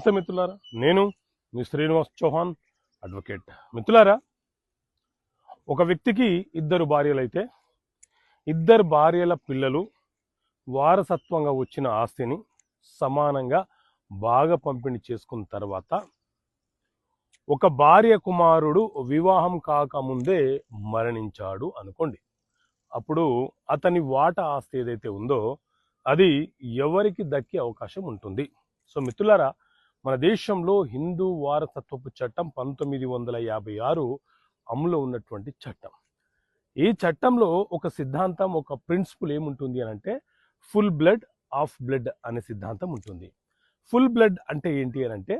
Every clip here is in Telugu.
నమస్తే మిత్రులారా, నేను మీ శ్రీనివాస్ చౌహాన్ అడ్వకేట్. మిత్రులారా, ఒక వ్యక్తికి ఇద్దరు భార్యలైతే ఇద్దరు భార్యల పిల్లలు వారసత్వంగా వచ్చిన ఆస్తిని సమానంగా బాగా పంపిణీ చేసుకున్న తర్వాత ఒక భార్య కుమారుడు వివాహం కాకముందే మరణించాడు అనుకోండి. అప్పుడు అతని వాటా ఆస్తి ఏదైతే ఉందో అది ఎవరికి దక్కే అవకాశం ఉంటుంది. సో మిత్రులారా, మన దేశంలో హిందూ వారసత్వపు చట్టం 1956 అమలులో ఉన్నటువంటి చట్టం. ఈ చట్టంలో ఒక సిద్ధాంతం, ఒక ప్రిన్సిపల్ ఏముంటుంది అని అంటే ఫుల్ బ్లడ్ ఆఫ్ బ్లడ్ అనే సిద్ధాంతం ఉంటుంది. ఫుల్ బ్లడ్ అంటే ఏంటి అని అంటే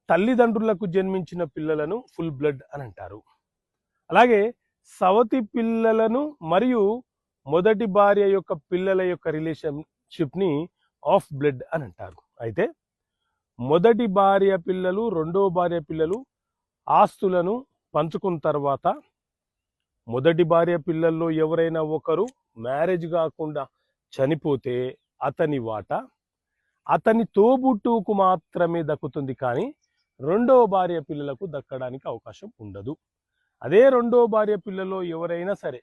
తల్లిదండ్రులకు జన్మించిన పిల్లలను ఫుల్ బ్లడ్ అని అంటారు. అలాగే సవతి పిల్లలను మరియు మొదటి భార్య యొక్క పిల్లల యొక్క రిలేషన్షిప్ని ఆఫ్ బ్లడ్ అని అంటారు. అయితే మొదటి భార్య పిల్లలు రెండో భార్య పిల్లలు ఆస్తులను పంచుకున్న తర్వాత మొదటి భార్య పిల్లల్లో ఎవరైనా ఒకరు మ్యారేజ్ కాకుండా చనిపోతే అతని వాటా అతని తోబుట్టువుకు మాత్రమే దక్కుతుంది, కానీ రెండో భార్య పిల్లలకు దక్కడానికి అవకాశం ఉండదు. అదే రెండో భార్య పిల్లలో ఎవరైనా సరే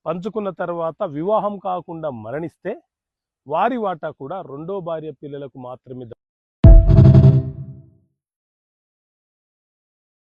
పంచుకున్న తర్వాత వివాహం కాకుండా మరణిస్తే వారి వాటా కూడా రెండో భార్య పిల్లలకు మాత్రమే